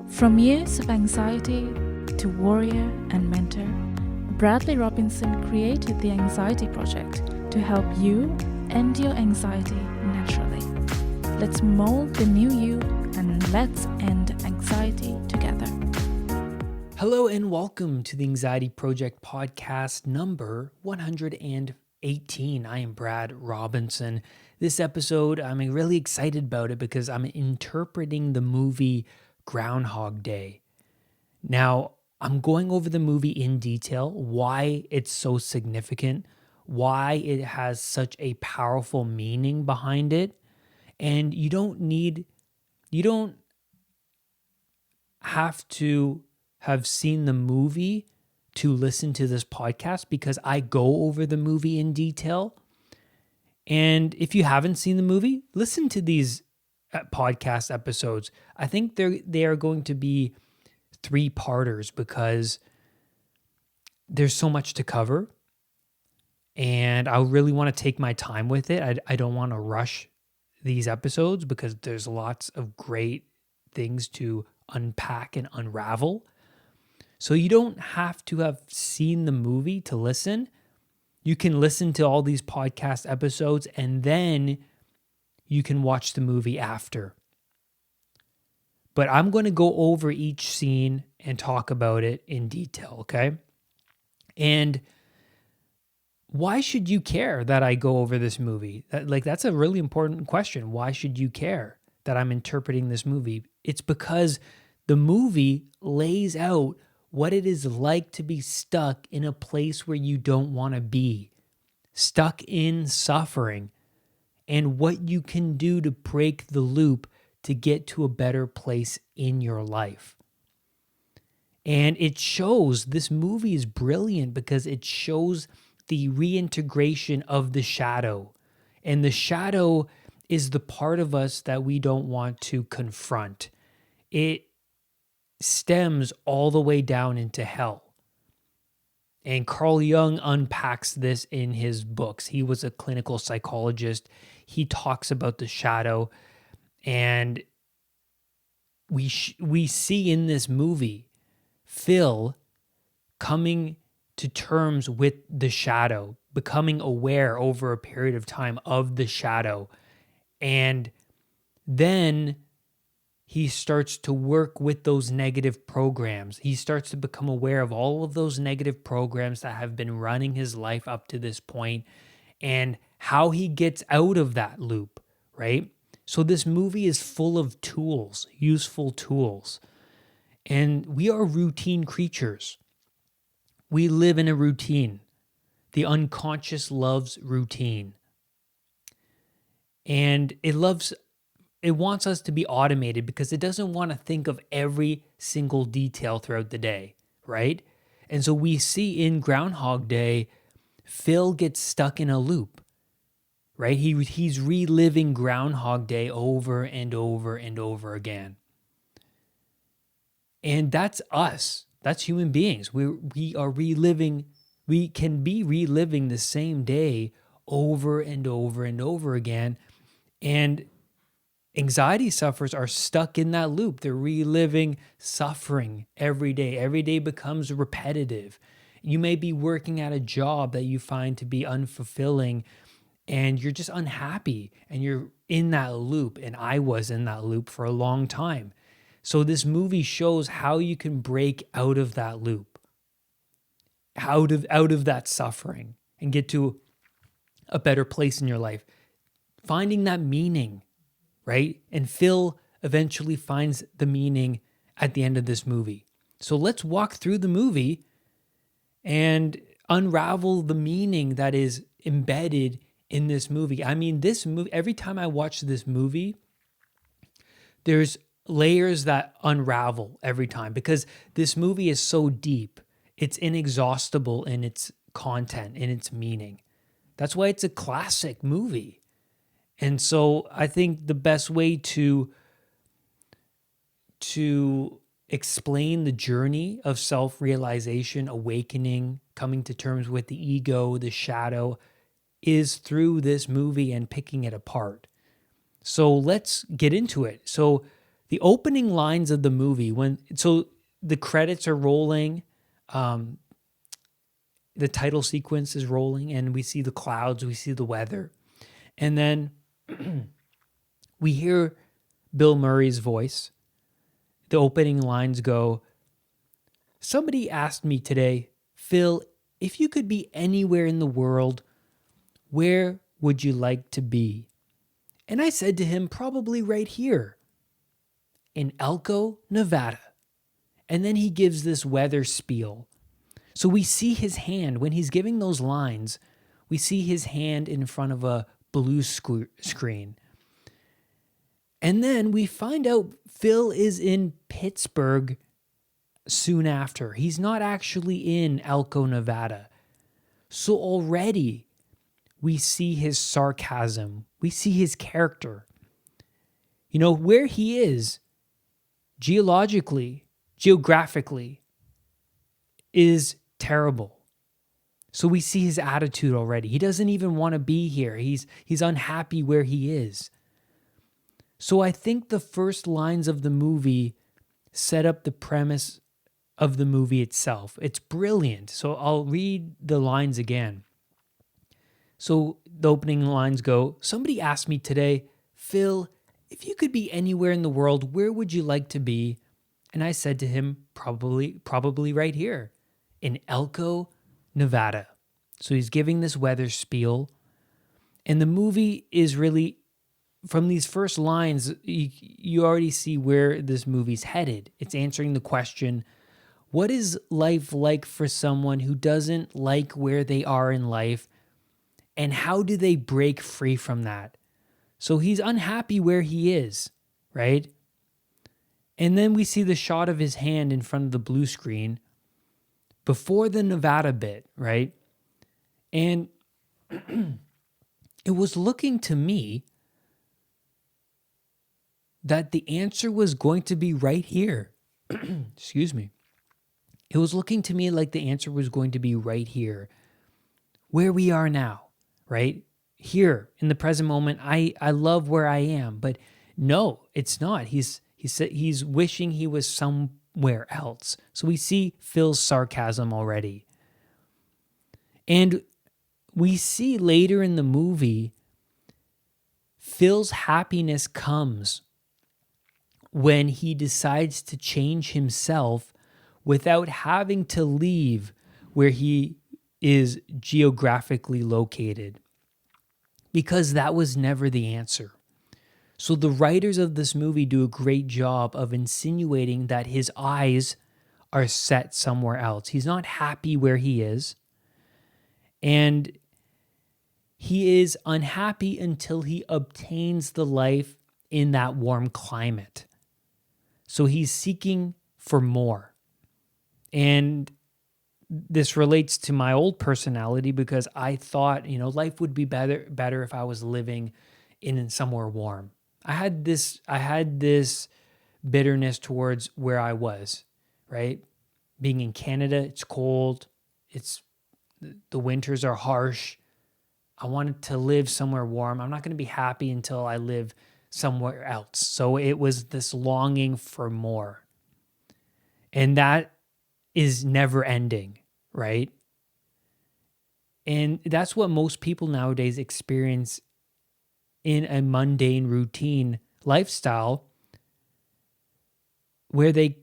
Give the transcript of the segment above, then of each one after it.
From years of anxiety to warrior and mentor, Bradley Robinson created the Anxiety Project to help you end your anxiety naturally. Let's mold the new you and let's end anxiety together. Hello and welcome to the Anxiety Project podcast number 118. I am Brad Robinson. This episode, I'm really excited about it because I'm interpreting the movie Groundhog Day. Now, I'm going over the movie in detail, why it's so significant, why it has such a powerful meaning behind it. And you don't have to have seen the movie to listen to this podcast because I go over the movie in detail. And if you haven't seen the movie, listen to these podcast episodes. I think they are going to be 3-parters because there's so much to cover. And I really want to take my time with it. I don't want to rush these episodes because there's lots of great things to unpack and unravel. So you don't have to have seen the movie to listen. You can listen to all these podcast episodes and then you can watch the movie after. But I'm going to go over each scene and talk about it in detail, okay? And why should you care that I go over this movie? That's a really important question. Why should you care that I'm interpreting this movie? It's because the movie lays out what it is like to be stuck in a place where you don't want to be, stuck in suffering, and what you can do to break the loop to get to a better place in your life. And it shows, this movie is brilliant because it shows the reintegration of the shadow. And the shadow is the part of us that we don't want to confront. It stems all the way down into hell. And Carl Jung unpacks this in his books. He was a clinical psychologist. He talks about the shadow. And we see in this movie Phil coming to terms with the shadow, becoming aware over a period of time of the shadow. And then he starts to work with those negative programs. He starts to become aware of all of those negative programs that have been running his life up to this point and how he gets out of that loop, right? So this movie is full of tools, useful tools. And we are routine creatures. We live in a routine. The unconscious loves routine. And it wants us to be automated because it doesn't want to think of every single detail throughout the day, right? And so we see in Groundhog Day, Phil gets stuck in a loop, right? He's reliving Groundhog Day over and over and over again. And that's us. That's human beings. We are reliving, we can be reliving the same day over and over and over again. And anxiety sufferers are stuck in that loop. They're reliving suffering every day. Every day becomes repetitive. You may be working at a job that you find to be unfulfilling and you're just unhappy and you're in that loop. And I was in that loop for a long time. So this movie shows how you can break out of that loop, out of that suffering and get to a better place in your life. Finding that meaning, right? And Phil eventually finds the meaning at the end of this movie. So let's walk through the movie and unravel the meaning that is embedded in this movie. I mean, this movie, every time I watch this movie, there's layers that unravel every time because this movie is so deep. It's inexhaustible in its content, in its meaning. That's why it's a classic movie. And so I think the best way to explain the journey of self-realization, awakening, coming to terms with the ego, the shadow, is through this movie and picking it apart. So let's get into it. So the opening lines of the movie, so the credits are rolling, the title sequence is rolling, and we see the clouds, we see the weather. And then we hear Bill Murray's voice. The opening lines go, "Somebody asked me today, Phil, if you could be anywhere in the world, where would you like to be?" And I said to him, probably right here in Elko, Nevada. And then he gives this weather spiel. So we see his hand when he's giving those lines. We see his hand in front of a blue screen. And then we find out Phil is in Pittsburgh soon after. He's not actually in Elko, Nevada. So already we see his sarcasm. We see his character. You know, where he is geographically, is terrible. So we see his attitude already. He doesn't even want to be here. He's unhappy where he is. So I think the first lines of the movie set up the premise of the movie itself. It's brilliant. So I'll read the lines again. So the opening lines go, "Somebody asked me today, Phil, if you could be anywhere in the world, where would you like to be?" And I said to him, probably right here in Elko, Nevada. So he's giving this weather spiel. And the movie is really, from these first lines, you already see where this movie's headed. It's answering the question, what is life like for someone who doesn't like where they are in life? And how do they break free from that? So he's unhappy where he is, right? And then we see the shot of his hand in front of the blue screen before the Nevada bit, right? And it was looking to me that the answer was going to be right here. Excuse me. It was looking to me like the answer was going to be right here, where we are now, right? Here in the present moment, I love where I am, but no, it's not. He's wishing he was somewhere else. So we see Phil's sarcasm already. And we see later in the movie, Phil's happiness comes when he decides to change himself without having to leave where he is geographically located. Because that was never the answer. So the writers of this movie do a great job of insinuating that his eyes are set somewhere else. He's not happy where he is. And he is unhappy until he obtains the life in that warm climate. So he's seeking for more. And this relates to my old personality because I thought, life would be better if I was living in somewhere warm. I had this bitterness towards where I was, right? Being in Canada, it's cold. The winters are harsh. I wanted to live somewhere warm. I'm not going to be happy until I live somewhere else. So it was this longing for more. And that is never ending, right? And that's what most people nowadays experience in a mundane routine lifestyle where they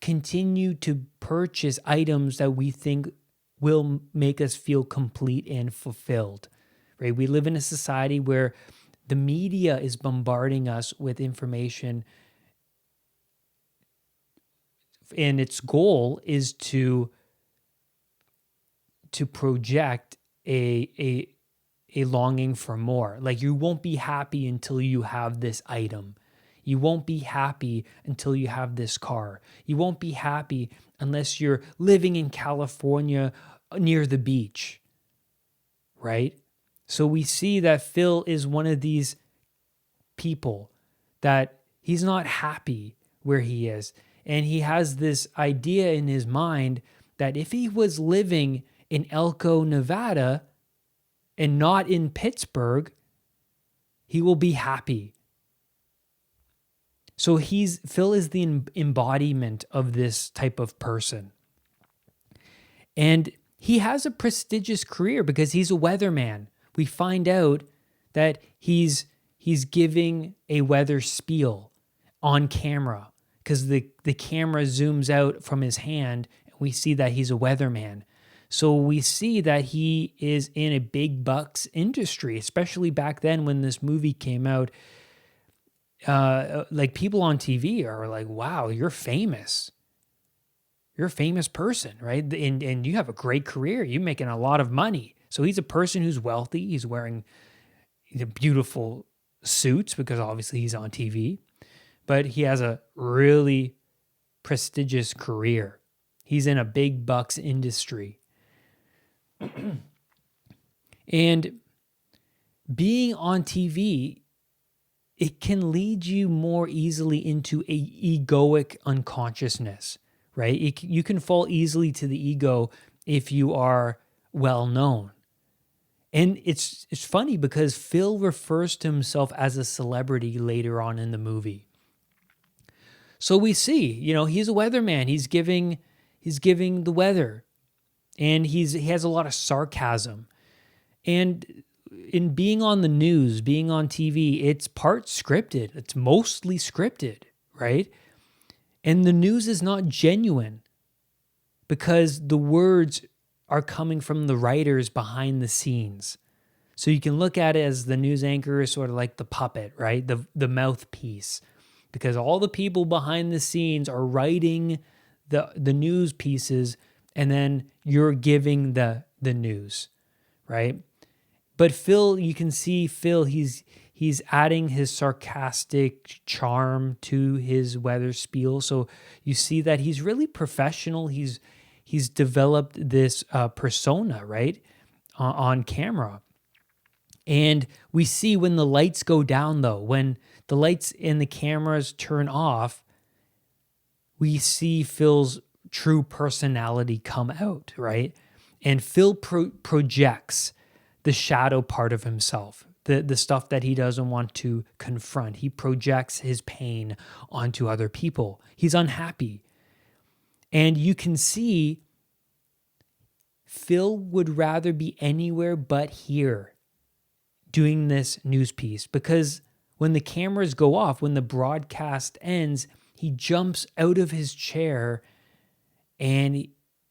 continue to purchase items that we think will make us feel complete and fulfilled, right? We live in a society where the media is bombarding us with information, and its goal is to project a longing for more. Like, you won't be happy until you have this item. You won't be happy until you have this car. You won't be happy unless you're living in California near the beach, right? So we see that Phil is one of these people that he's not happy where he is. And he has this idea in his mind that if he was living in Elko, Nevada, and not in Pittsburgh, he will be happy. So Phil is the embodiment of this type of person. And he has a prestigious career because he's a weatherman. We find out that he's giving a weather spiel on camera because the camera zooms out from his hand and we see that he's a weatherman. So we see that he is in a big bucks industry, especially back then when this movie came out. Like people on TV are like, wow, you're famous. You're a famous person, right? And you have a great career. You're making a lot of money. So he's a person who's wealthy. He's wearing beautiful suits because obviously he's on TV. But he has a really prestigious career. He's in a big bucks industry. And being on TV, it can lead you more easily into a egoic unconsciousness, right? You can fall easily to the ego if you are well known. And it's funny because Phil refers to himself as a celebrity later on in the movie. So we see, he's a weatherman. He's giving the weather, and he has a lot of sarcasm. And in being on the news, being on TV, it's part scripted. It's mostly scripted, right? And the news is not genuine because the words are coming from the writers behind the scenes. So you can look at it as the news anchor is sort of like the puppet, right? The mouthpiece. Because all the people behind the scenes are writing the news pieces, and then you're giving the news, right? But Phil, you can see Phil, he's adding his sarcastic charm to his weather spiel. So you see that he's really professional. He's developed this persona, right, on camera. And we see when the lights go down, though, when the lights and the cameras turn off, we see Phil's true personality come out, right? And Phil projects the shadow part of himself, the stuff that he doesn't want to confront. He projects his pain onto other people. He's unhappy. And you can see Phil would rather be anywhere but here doing this news piece, because when the cameras go off, when the broadcast ends, he jumps out of his chair and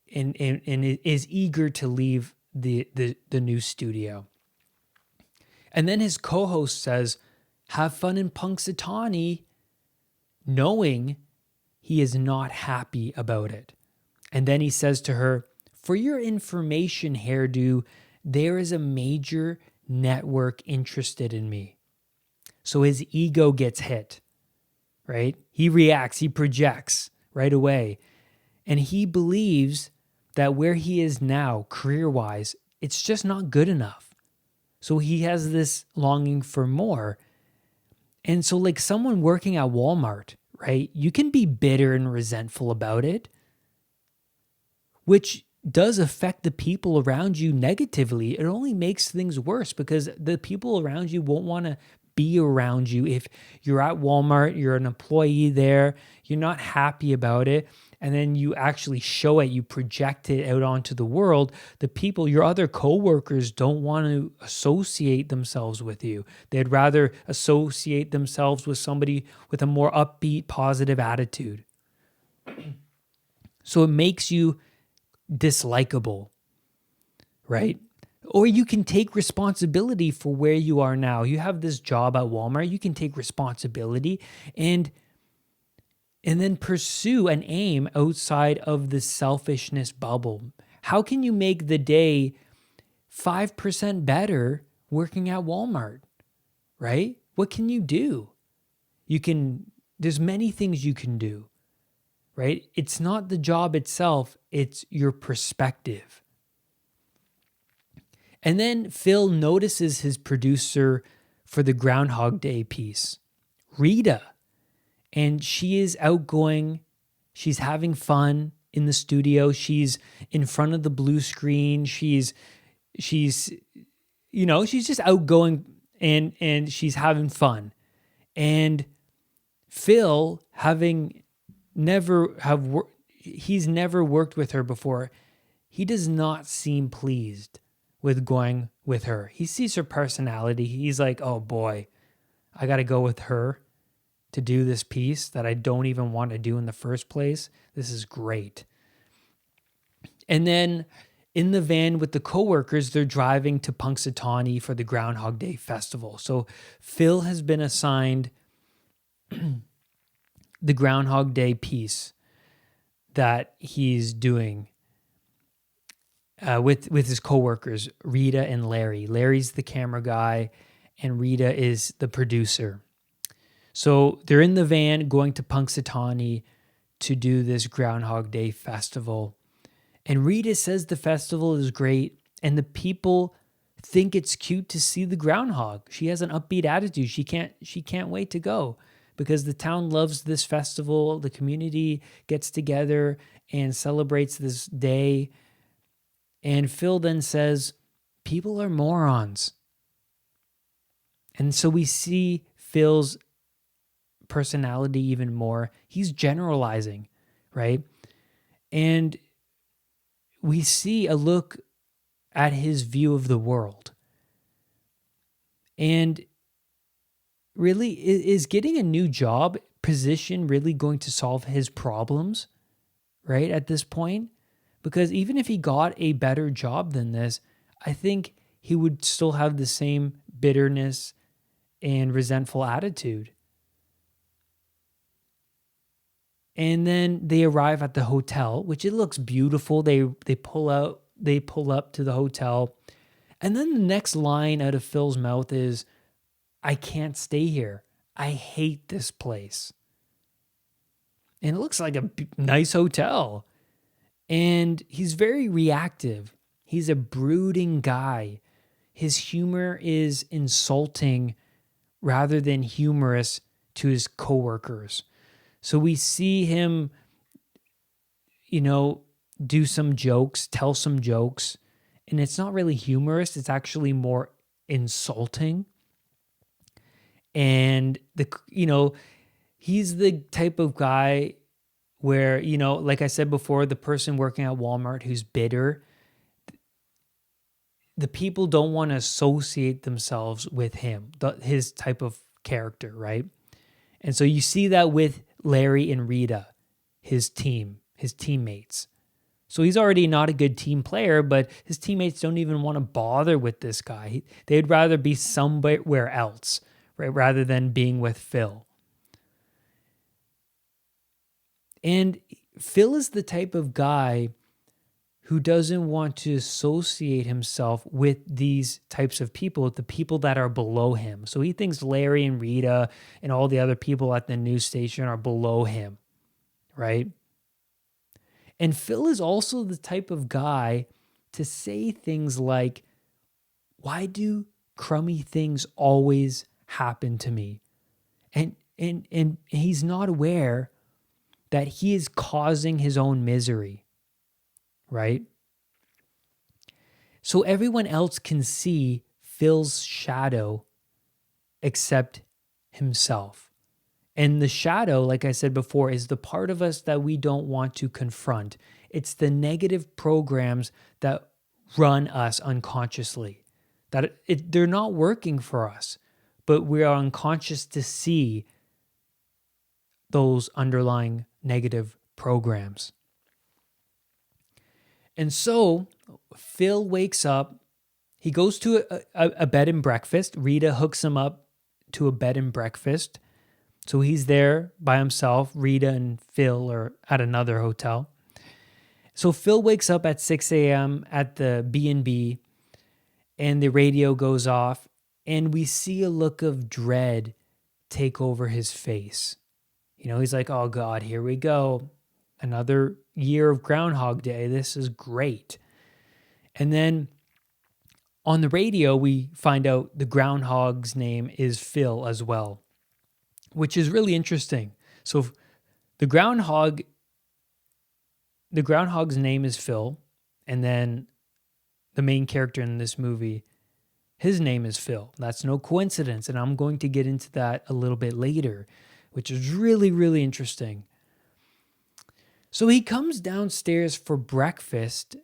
is eager to leave the news studio. And then his co-host says, "Have fun in Punxsutawney," knowing he is not happy about it. And then he says to her, "For your information, hairdo, there is a major network interested in me." So his ego gets hit, right? He reacts, he projects right away. And he believes that where he is now, career-wise, it's just not good enough. So he has this longing for more. And so like someone working at Walmart, right? You can be bitter and resentful about it, which does affect the people around you negatively. It only makes things worse because the people around you won't want to be around you. If you're at Walmart, you're an employee there, you're not happy about it, and then you actually show it, you project it out onto the world, the people, your other coworkers, don't want to associate themselves with you. They'd rather associate themselves with somebody with a more upbeat, positive attitude. So it makes you dislikable, right? Or you can take responsibility for where you are now. You have this job at Walmart. You can take responsibility and then pursue an aim outside of the selfishness bubble. How can you make the day 5% better working at Walmart, right? What can you do? There's many things you can do, right? It's not the job itself, it's your perspective. And then Phil notices his producer for the Groundhog Day piece, Rita. And she is outgoing. She's having fun in the studio. She's in front of the blue screen. She's just outgoing and she's having fun. And Phil, having never have he's never worked with her before, he does not seem pleased with going with her. He sees her personality. He's like, oh boy, I got to go with her to do this piece that I don't even want to do in the first place. This is great. And then in the van with the coworkers, they're driving to Punxsutawney for the Groundhog Day festival. So Phil has been assigned the Groundhog Day piece that he's doing with his coworkers, Rita and Larry. Larry's the camera guy, and Rita is the producer. So they're in the van going to Punxsutawney to do this Groundhog Day festival. And Rita says the festival is great, and the people think it's cute to see the groundhog. She has an upbeat attitude. She can't wait to go because the town loves this festival. The community gets together and celebrates this day. And Phil then says, people are morons. And so we see Phil's personality even more. He's generalizing, right? And we see a look at his view of the world. And really, is getting a new job position really going to solve his problems, right, at this point? Because even if he got a better job than this, I think he would still have the same bitterness and resentful attitude. And then they arrive at the hotel, which it looks beautiful. They pull up to the hotel. And then the next line out of Phil's mouth is, I can't stay here. I hate this place. And it looks like a nice hotel. And he's very reactive. He's a brooding guy. His humor is insulting rather than humorous to his coworkers. So we see him, do some jokes, tell some jokes, and it's not really humorous. It's actually more insulting. And he's the type of guy where, like I said before, the person working at Walmart who's bitter, the people don't want to associate themselves with him, his type of character, right? And so you see that with Larry and Rita, his teammates. So he's already not a good team player, but his teammates don't even want to bother with this guy. They'd rather be somewhere else, right, rather than being with Phil. And Phil is the type of guy who doesn't want to associate himself with these types of people, the people that are below him. So he thinks Larry and Rita and all the other people at the news station are below him, right? And Phil is also the type of guy to say things like, why do crummy things always happen to me? And he's not aware that he is causing his own misery, right? So everyone else can see Phil's shadow except himself. And the shadow, like I said before, is the part of us that we don't want to confront. It's the negative programs that run us unconsciously. They're not working for us, but we are unconscious to see those underlying negative programs. And so Phil wakes up. He goes to a bed and breakfast. Rita hooks him up to a bed and breakfast. So he's there by himself. Rita and Phil are at another hotel. So Phil wakes up at 6 a.m. at the B&B, and the radio goes off, and we see a look of dread take over his face. He's like, oh God, here we go. Another year of Groundhog Day. This is great. And then on the radio, we find out the groundhog's name is Phil as well, which is really interesting. So the groundhog's name is Phil, and then the main character in this movie, his name is Phil. That's no coincidence, and I'm going to get into that a little bit later. which is really, really interesting. So he comes downstairs for breakfast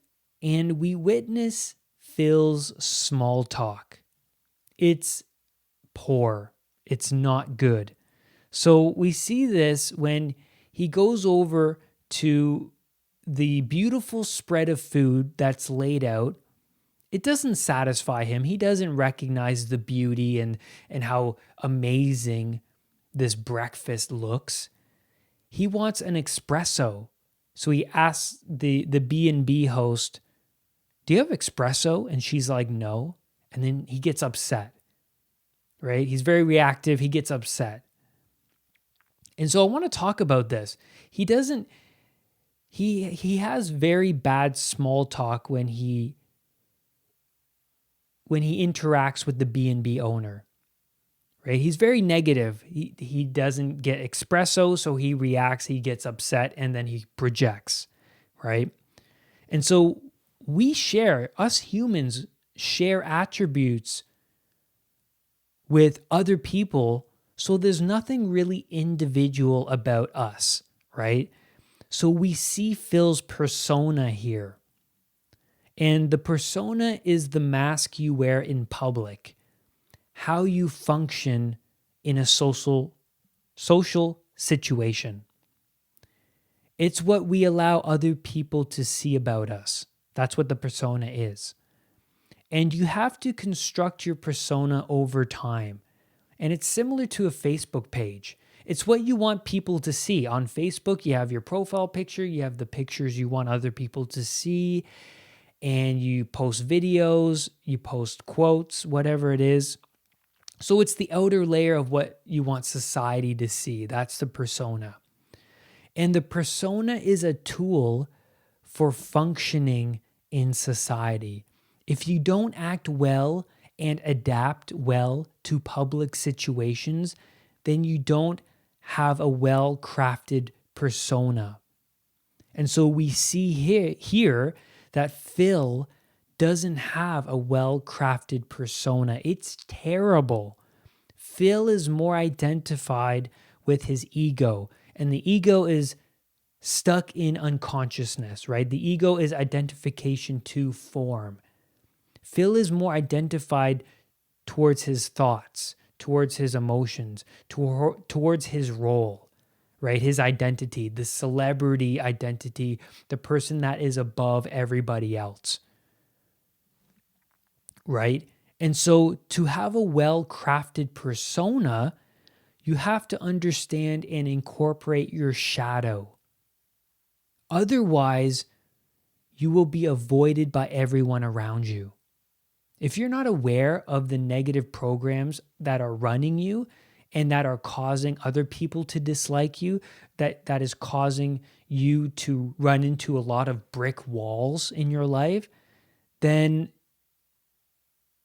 and we witness Phil's small talk. It's poor. It's not good. So we see this when he goes over to the beautiful spread of food that's laid out. It doesn't satisfy him. He doesn't recognize the beauty and how amazing this breakfast looks. He wants an espresso. So he asks the B&B host, "Do you have espresso?" And she's like, "No." And then he gets upset, right? He's very reactive. He gets upset. And so I want to talk about this. He has very bad small talk when he interacts with the B&B owner, right? He's very negative. He doesn't get espresso, so he reacts, he gets upset, and then he projects, right? And so us humans share attributes with other people, so there's nothing really individual about us, right? So we see Phil's persona here. And the persona is the mask you wear in public, how you function in a social situation. It's what we allow other people to see about us. That's what the persona is. And you have to construct your persona over time. And it's similar to a Facebook page. It's what you want people to see. On Facebook, you have your profile picture, you have the pictures you want other people to see, and you post videos, you post quotes, whatever it is. So it's the outer layer of what you want society to see. That's the persona. And the persona is a tool for functioning in society. If you don't act well and adapt well to public situations, then you don't have a well-crafted persona. And so we see here that Phil doesn't have a well-crafted persona. It's terrible. Phil is more identified with his ego, and the ego is stuck in unconsciousness, right? The ego is identification to form. Phil is more identified towards his thoughts, towards his emotions, towards his role, right? His identity, the celebrity identity, the person that is above everybody else, right? And so to have a well-crafted persona, you have to understand and incorporate your shadow. Otherwise, you will be avoided by everyone around you. If you're not aware of the negative programs that are running you and that are causing other people to dislike you, that is causing you to run into a lot of brick walls in your life, then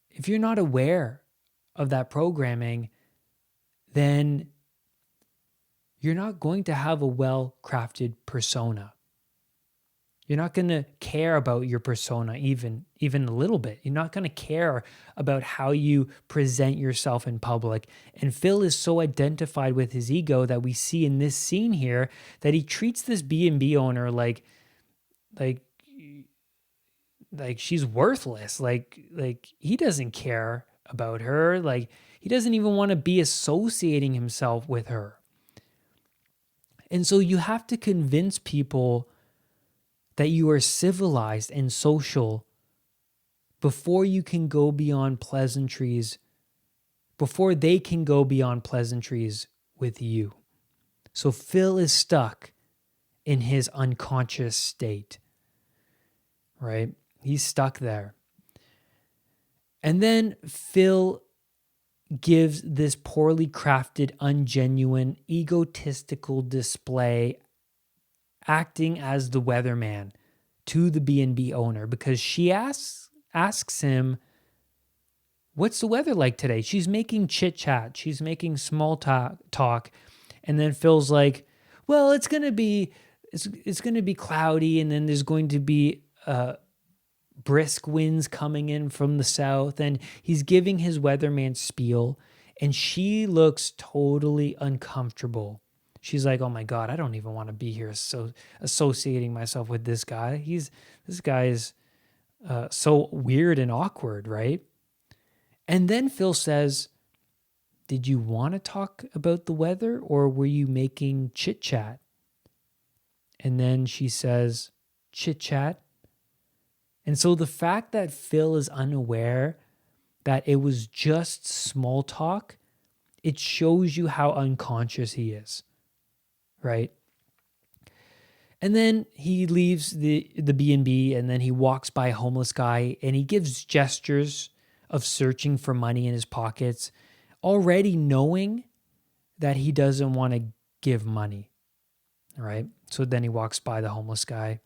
if you're not aware of that programming, then you're not going to have a well-crafted persona. You're not going to care about your persona even a little bit. You're not going to care about how you present yourself in public. And Phil is so identified with his ego that we see in this scene here that he treats this B&B owner like she's worthless. Like he doesn't care about her. Like he doesn't even want to be associating himself with her. And so you have to convince people that you are civilized and social before you can go beyond pleasantries, before they can go beyond pleasantries with you. So Phil is stuck in his unconscious state, right? He's stuck there. And then Phil gives this poorly crafted, ungenuine, egotistical display acting as the weatherman to the B&B owner because she asks him, "What's the weather like today?" She's making chit chat. She's making small talk. And then Phil's like, "Well, it's going to be cloudy, and then there's going to be brisk winds coming in from the south." And he's giving his weatherman spiel. And she looks totally uncomfortable. She's like, oh my God, I don't even want to be here. So associating myself with this guy. This guy is so weird and awkward, right? And then Phil says, did you want to talk about the weather or were you making chit chat? And then she says, chit chat. And so the fact that Phil is unaware that it was just small talk, it shows you how unconscious he is, right? And then he leaves the B&B and then he walks by a homeless guy and he gives gestures of searching for money in his pockets, already knowing that he doesn't want to give money, right? So then he walks by the homeless guy.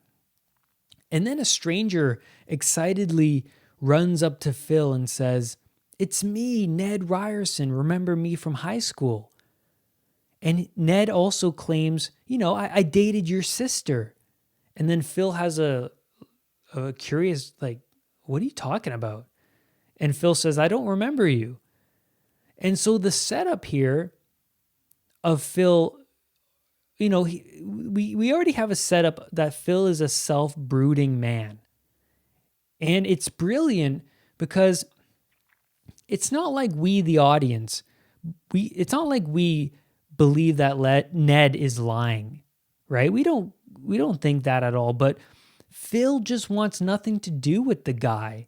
And then a stranger excitedly runs up to Phil and says, it's me, Ned Ryerson. Remember me from high school? And Ned also claims, I dated your sister. And then Phil has a curious, like, what are you talking about? And Phil says, I don't remember you. And so the setup here of Phil, we already have a setup that Phil is a self-brooding man. And it's brilliant because it's not like we, the audience, it's not like we believe that Ned is lying, right? We don't think that at all. But Phil just wants nothing to do with the guy,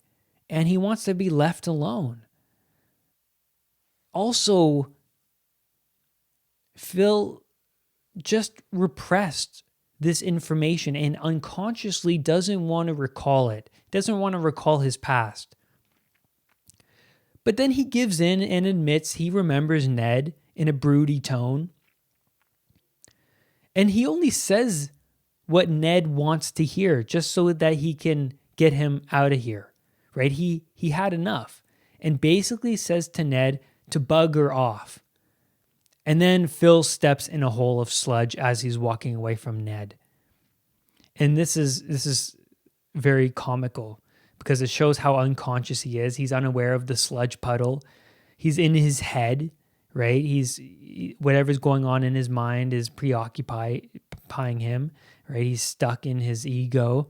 and he wants to be left alone. Also, Phil just repressed this information and unconsciously doesn't want to recall it, doesn't want to recall his past. But then he gives in and admits he remembers Ned in a broody tone. And he only says what Ned wants to hear just so that he can get him out of here, right? He had enough and basically says to Ned to bugger off. And then Phil steps in a hole of sludge as he's walking away from Ned. And this is very comical because it shows how unconscious he is. He's unaware of the sludge puddle. He's in his head, right? Whatever's going on in his mind is preoccupying him, right? He's stuck in his ego.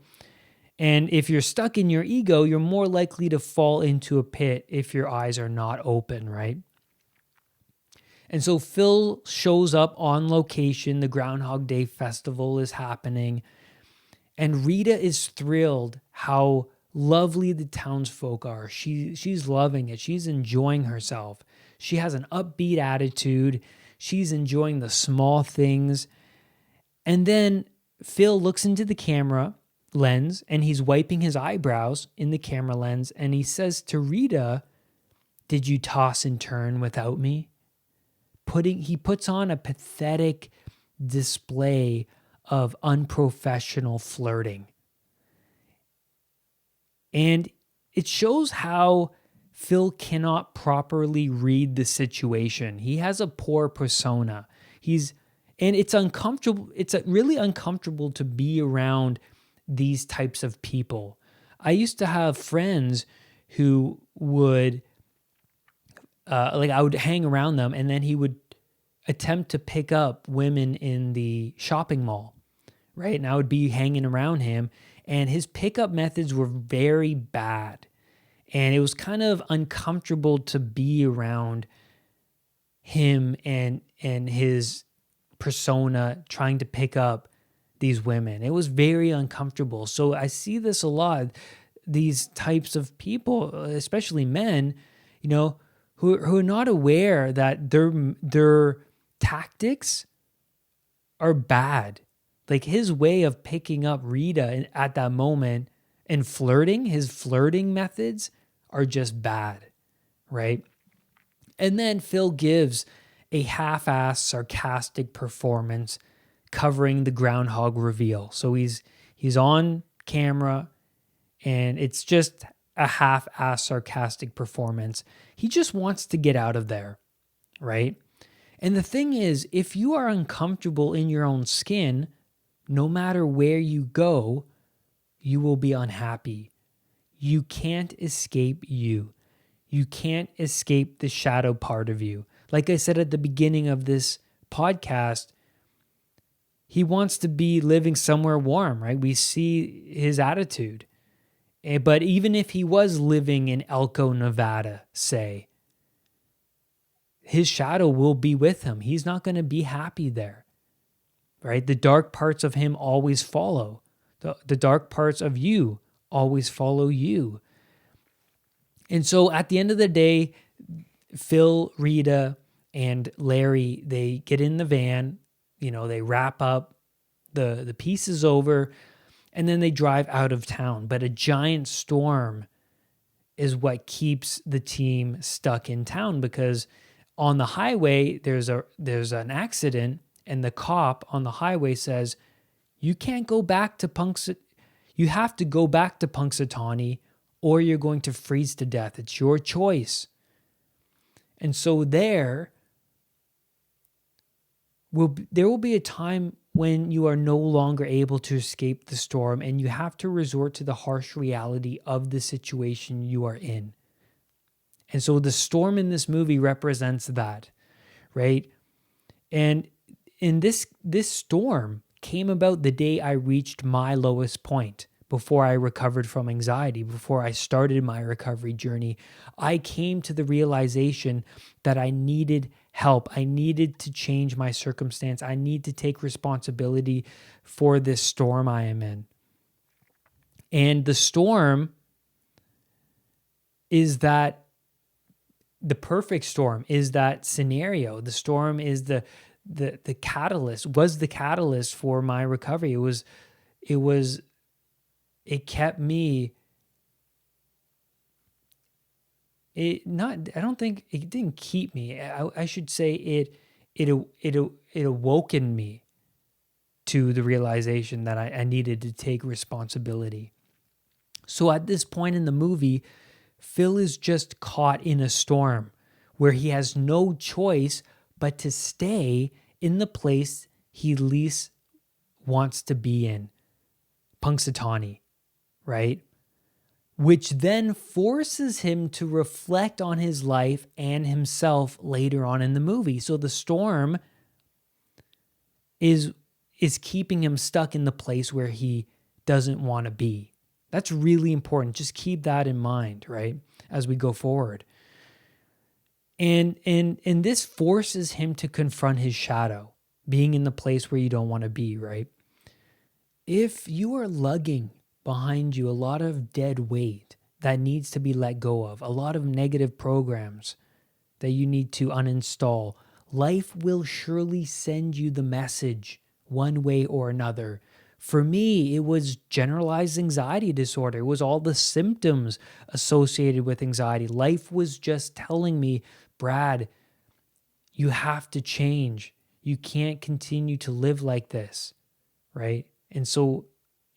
And if you're stuck in your ego, you're more likely to fall into a pit if your eyes are not open, right? And so Phil shows up on location. The Groundhog Day festival is happening. And Rita is thrilled how lovely the townsfolk are. She's loving it. She's enjoying herself. She has an upbeat attitude. She's enjoying the small things. And then Phil looks into the camera lens and he's wiping his eyebrows in the camera lens. And he says to Rita, did you toss and turn without me? He puts on a pathetic display of unprofessional flirting. And it shows how Phil cannot properly read the situation. He has a poor persona. And it's uncomfortable. It's really uncomfortable to be around these types of people. I used to have friends who would, I would hang around them and then he would attempt to pick up women in the shopping mall, right? And I would be hanging around him and his pickup methods were very bad. And it was kind of uncomfortable to be around him and his persona trying to pick up these women. It was very uncomfortable. So I see this a lot. These types of people, especially men, who are not aware that their tactics are bad. Like his way of picking up Rita at that moment and his flirting methods are just bad, right? And then Phil gives a half-assed sarcastic performance covering the groundhog reveal. So he's on camera and it's just a half-assed sarcastic performance. He just wants to get out of there, right? And the thing is, if you are uncomfortable in your own skin, no matter where you go, you will be unhappy. You can't escape you. You can't escape the shadow part of you. Like I said at the beginning of this podcast, he wants to be living somewhere warm, right? We see his attitude. But even if he was living in Elko, Nevada, say, his shadow will be with him. He's not going to be happy there, right? The dark parts of him always follow. The dark parts of you always follow you. And so at the end of the day, Phil, Rita, and Larry, they get in the van, they wrap up the pieces over, and then they drive out of town. But a giant storm is what keeps the team stuck in town, because on the highway, there's an accident, and the cop on the highway says, you can't go back to you have to go back to Punxsutawney, or you're going to freeze to death. It's your choice. And so there will be a time when you are no longer able to escape the storm, and you have to resort to the harsh reality of the situation you are in. And so the storm in this movie represents that, right? And in this storm came about the day I reached my lowest point. Before I recovered from anxiety, before I started my recovery journey, I came to the realization that I needed help. I needed to change my circumstance. I need to take responsibility for this storm I am in. And the storm is that the perfect storm is that scenario. The storm is the catalyst, was the catalyst for my recovery. It kept me, I don't think, it didn't keep me. I should say it awoken me to the realization that I needed to take responsibility. So at this point in the movie, Phil is just caught in a storm where he has no choice but to stay in the place he least wants to be in, Punxsutawney, right? Which then forces him to reflect on his life and himself later on in the movie. So the storm is keeping him stuck in the place where he doesn't want to be. That's really important. Just keep that in mind, right? As we go forward. And this forces him to confront his shadow, being in the place where you don't want to be, right? If you are lugging behind you a lot of dead weight that needs to be let go of, a lot of negative programs that you need to uninstall, life will surely send you the message one way or another. For me, it was generalized anxiety disorder. It was all the symptoms associated with anxiety. Life was just telling me, Brad, you have to change. You can't continue to live like this, right? And so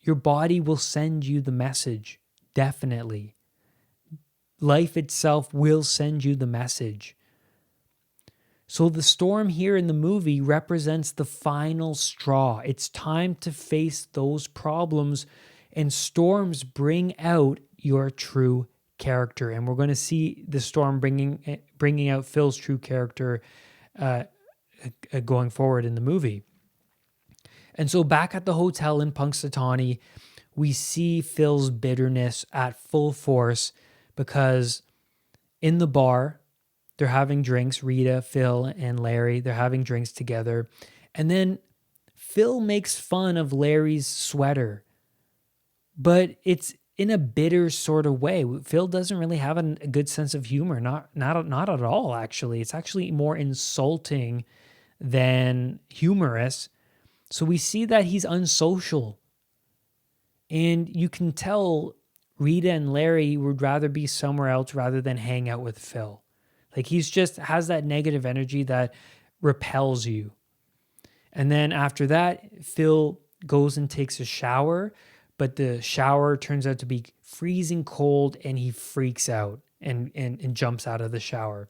your body will send you the message, definitely. Life itself will send you the message. So the storm here in the movie represents the final straw. It's time to face those problems, and storms bring out your true character. And we're going to see the storm bringing out Phil's true character going forward in the movie. And so back at the hotel in Punxsutawney, we see Phil's bitterness at full force, because in the bar, they're having drinks. Rita, Phil, and Larry, they're having drinks together. And then Phil makes fun of Larry's sweater, but it's in a bitter sort of way. Phil doesn't really have a good sense of humor, not at all, actually. It's actually more insulting than humorous. So we see that he's unsocial. And you can tell Rita and Larry would rather be somewhere else rather than hang out with Phil. Like, he's just has that negative energy that repels you. And then after that, Phil goes and takes a shower, but the shower turns out to be freezing cold, and he freaks out and jumps out of the shower.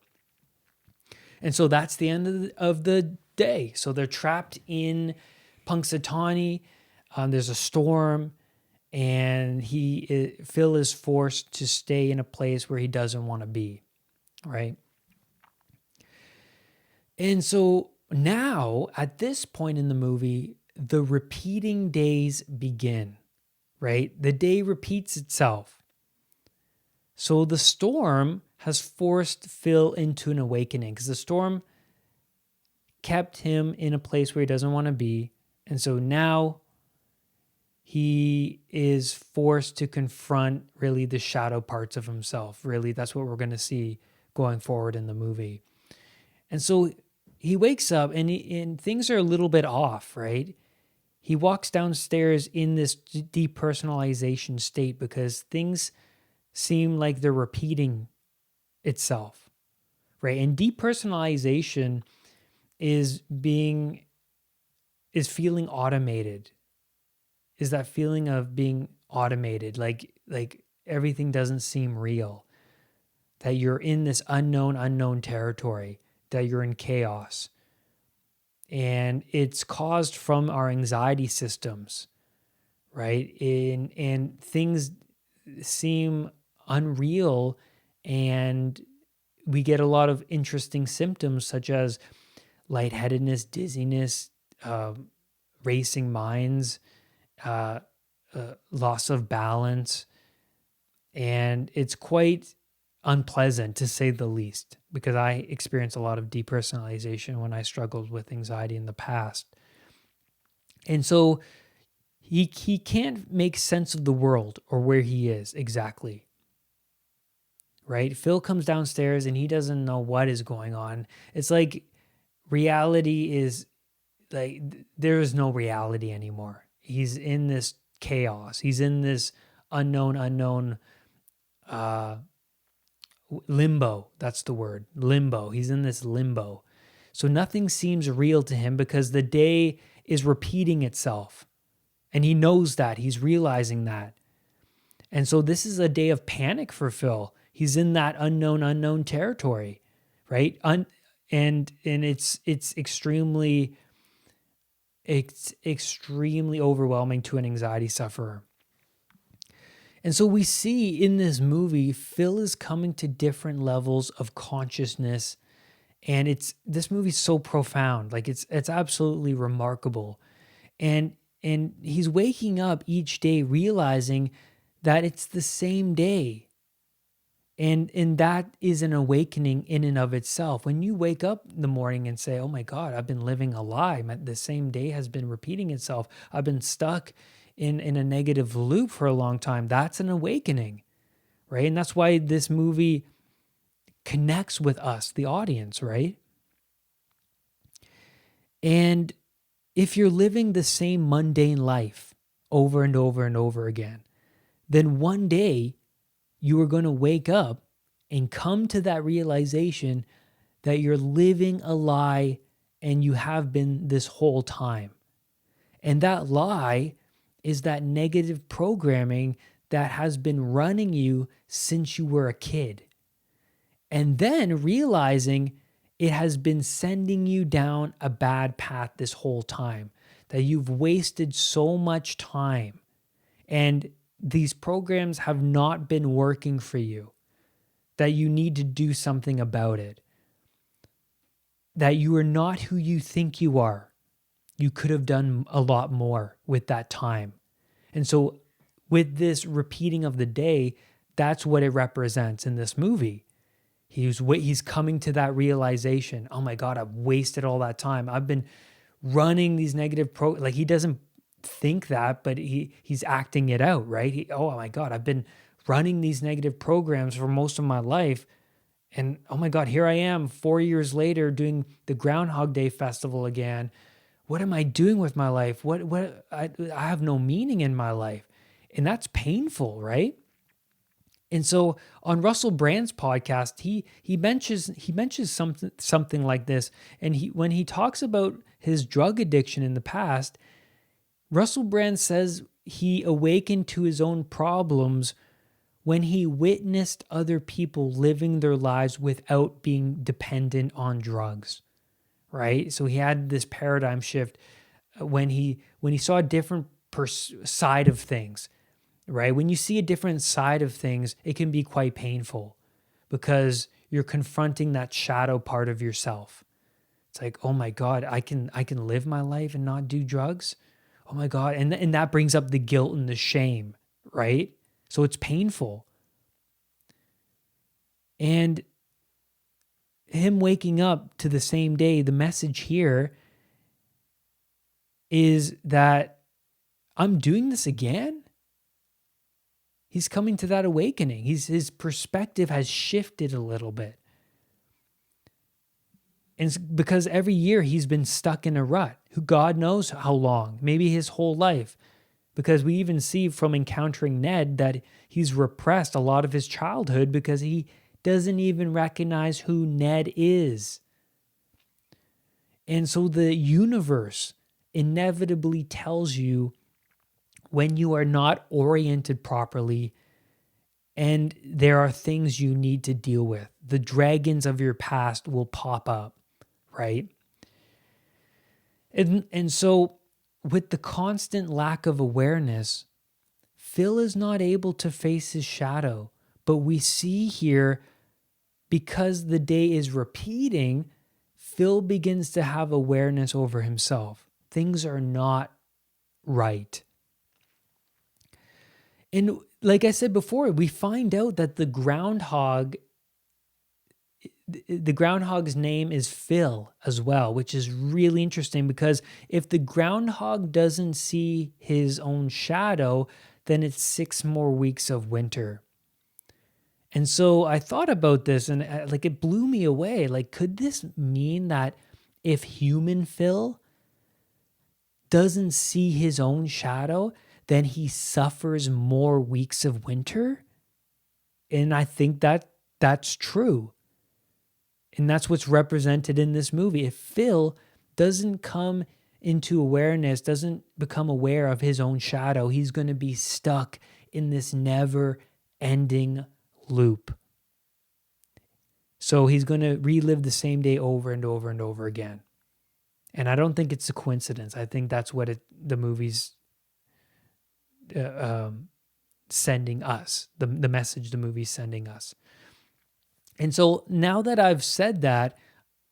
And so that's the end of the day. So they're trapped in Punxsutawney. There's a storm, and Phil is forced to stay in a place where he doesn't want to be. right? And so now, at this point in the movie, the repeating days begin, right? The day repeats itself. So the storm has forced Phil into an awakening because the storm kept him in a place where he doesn't want to be. And so now he is forced to confront really the shadow parts of himself. Really, that's what we're going to see going forward in the movie. And so he wakes up and things are a little bit off, right? He walks downstairs in this depersonalization state because things seem like they're repeating itself, right? And depersonalization is feeling automated. Is that feeling of being automated, like everything doesn't seem real, that you're in this unknown territory, that you're in chaos. And it's caused from our anxiety systems, right? And things seem unreal, and we get a lot of interesting symptoms such as lightheadedness, dizziness, racing minds, loss of balance. And it's quite unpleasant to say the least, because I experienced a lot of depersonalization when I struggled with anxiety in the past. And so he can't make sense of the world or where he is exactly. Right? Phil comes downstairs and he doesn't know what is going on. It's like reality is like there is no reality anymore. He's in this chaos. He's in this unknown limbo. That's the word. Limbo. He's in this limbo. So nothing seems real to him because the day is repeating itself. And he knows that. He's realizing that. And so this is a day of panic for Phil. He's in that unknown territory, right? And it's extremely overwhelming to an anxiety sufferer. And so we see in this movie, Phil is coming to different levels of consciousness, and this movie's so profound. Like it's absolutely remarkable. And he's waking up each day realizing that it's the same day. And that is an awakening in and of itself. When you wake up in the morning and say, oh my God, I've been living a lie. The same day has been repeating itself. I've been stuck in a negative loop for a long time. That's an awakening, right? And that's why this movie connects with us, the audience, right? And if you're living the same mundane life over and over and over again, then one day you are going to wake up and come to that realization that you're living a lie and you have been this whole time. And that lie is that negative programming that has been running you since you were a kid. And then realizing it has been sending you down a bad path this whole time, that you've wasted so much time and these programs have not been working for you, that you need to do something about it, that you are not who you think you are. You could have done a lot more with that time. And so with this repeating of the day, that's what it represents in this movie. He's coming to that realization. Oh my God, I've wasted all that time. I've been running these negative like he doesn't think that, but he's acting it out, right? Oh my God, I've been running these negative programs for most of my life. And oh my God, here I am 4 years later doing the Groundhog Day festival again. What am I doing with my life? I have no meaning in my life. And that's painful, right? And so on Russell Brand's podcast, he mentions something like this. And when he talks about his drug addiction in the past, Russell Brand says he awakened to his own problems when he witnessed other people living their lives without being dependent on drugs, right? So he had this paradigm shift when he saw a different side of things, right? When you see a different side of things, it can be quite painful because you're confronting that shadow part of yourself. It's like, oh my God, I can live my life and not do drugs. Oh my God. And that brings up the guilt and the shame, right? So it's painful. And him waking up to the same day, the message here is that I'm doing this again. He's coming to that awakening. His perspective has shifted a little bit. And it's because every year he's been stuck in a rut. Who God knows how long, maybe his whole life. Because we even see from encountering Ned that he's repressed a lot of his childhood because he doesn't even recognize who Ned is. And so the universe inevitably tells you when you are not oriented properly and there are things you need to deal with. The dragons of your past will pop up, right? And so with the constant lack of awareness, Phil is not able to face his shadow. But we see here, because the day is repeating, Phil begins to have awareness over himself. Things are not right. And like I said before, we find out that the groundhog's name is Phil as well, which is really interesting because if the groundhog doesn't see his own shadow, then it's 6 more weeks of winter. And so I thought about this and it blew me away. Like, could this mean that if human Phil doesn't see his own shadow, then he suffers more weeks of winter? And I think that that's true. And that's what's represented in this movie. If Phil doesn't come into awareness, doesn't become aware of his own shadow, he's going to be stuck in this never-ending loop. So he's going to relive the same day over and over and over again. And I don't think it's a coincidence. I think that's what the movie's sending us, the message the movie's sending us. And so now that I've said that,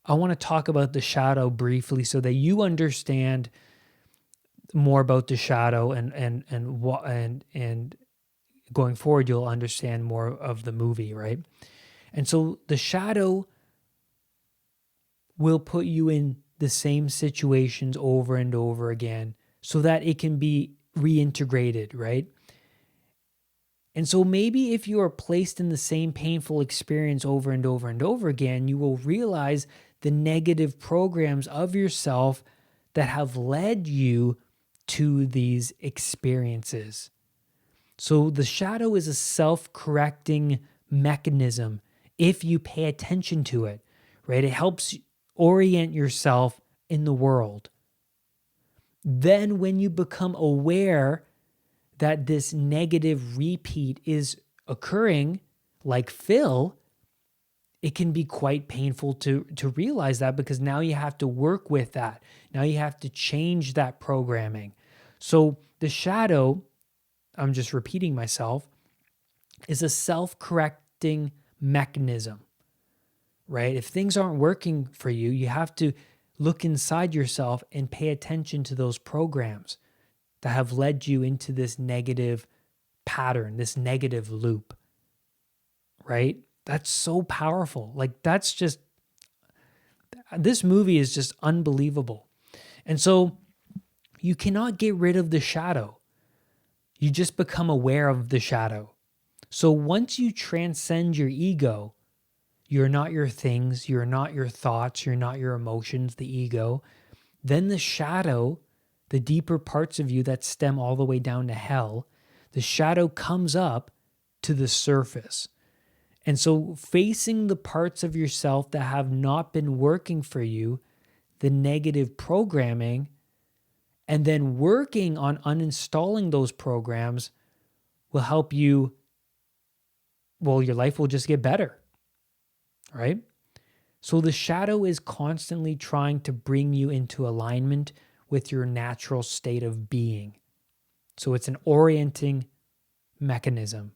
I want to talk about the shadow briefly so that you understand more about the shadow and going forward you'll understand more of the movie, right? And so the shadow will put you in the same situations over and over again so that it can be reintegrated, right? And so maybe if you are placed in the same painful experience over and over and over again, you will realize the negative programs of yourself that have led you to these experiences. So the shadow is a self-correcting mechanism if you pay attention to it, right? It helps orient yourself in the world. Then when you become aware that this negative repeat is occurring, like Phil, it can be quite painful to realize that because now you have to work with that. Now you have to change that programming. So the shadow, I'm just repeating myself, is a self-correcting mechanism, right? If things aren't working for you, you have to look inside yourself and pay attention to those programs that have led you into this negative pattern, this negative loop, right? That's so powerful. Like this movie is just unbelievable. And so you cannot get rid of the shadow. You just become aware of the shadow. So once you transcend your ego, you're not your things, you're not your thoughts, you're not your emotions, the ego, then the shadow, the deeper parts of you that stem all the way down to hell, the shadow comes up to the surface. And so facing the parts of yourself that have not been working for you, the negative programming, and then working on uninstalling those programs will help you, well, your life will just get better, right? So the shadow is constantly trying to bring you into alignment with your natural state of being. So it's an orienting mechanism,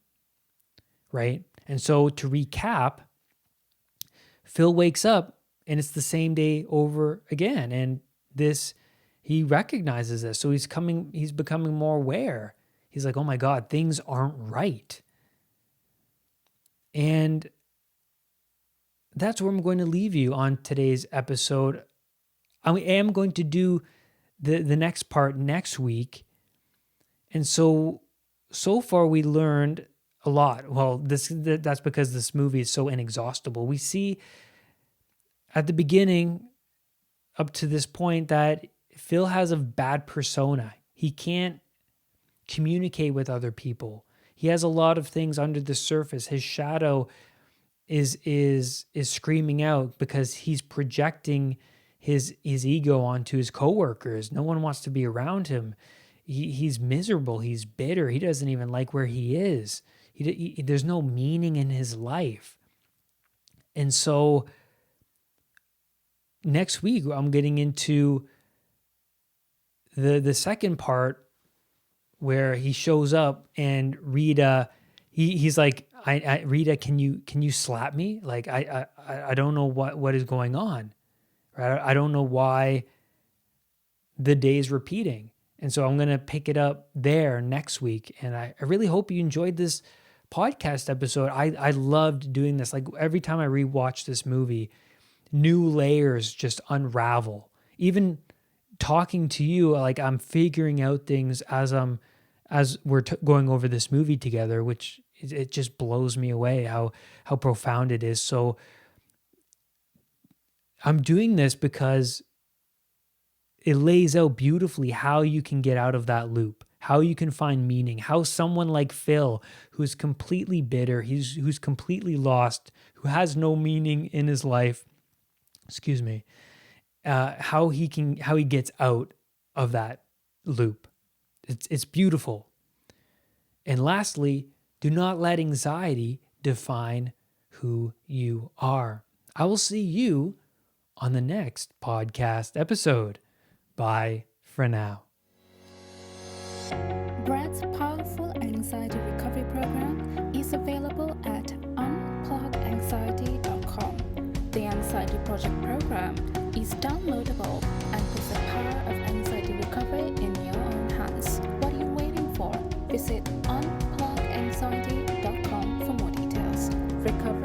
right? And so to recap, Phil wakes up and it's the same day over again. And he recognizes this. So he's becoming more aware. He's like, oh my God, things aren't right. And that's where I'm going to leave you on today's episode. I am going to do the next part next week. And so far we learned a lot. Well, that's because this movie is so inexhaustible. We see at the beginning up to this point that Phil has a bad persona. He can't communicate with other people. He has a lot of things under the surface. His shadow is screaming out because he's projecting his ego onto his coworkers. No one wants to be around him. He's miserable. He's bitter. He doesn't even like where he is. There's no meaning in his life. And so next week, I'm getting into the second part where he shows up and Rita, he's like, Rita, can you slap me? Like, I don't know what is going on. Right? I don't know why the day is repeating. And so I'm going to pick it up there next week. And I really hope you enjoyed this podcast episode. I loved doing this. Like every time I rewatch this movie, new layers just unravel. Even talking to you, like I'm figuring out things as we're going over this movie together, which it just blows me away how profound it is. So I'm doing this because it lays out beautifully how you can get out of that loop, how you can find meaning, how someone like Phil, who's completely bitter, who's completely lost, who has no meaning in his life, how he gets out of that loop. It's beautiful. And lastly, do not let anxiety define who you are. I will see you on the next podcast episode. Bye for now. Brad's powerful anxiety recovery program is available at unpluganxiety.com. The Anxiety Project program is downloadable and puts the power of anxiety recovery in your own hands. What are you waiting for? Visit unpluganxiety.com for more details. Recovery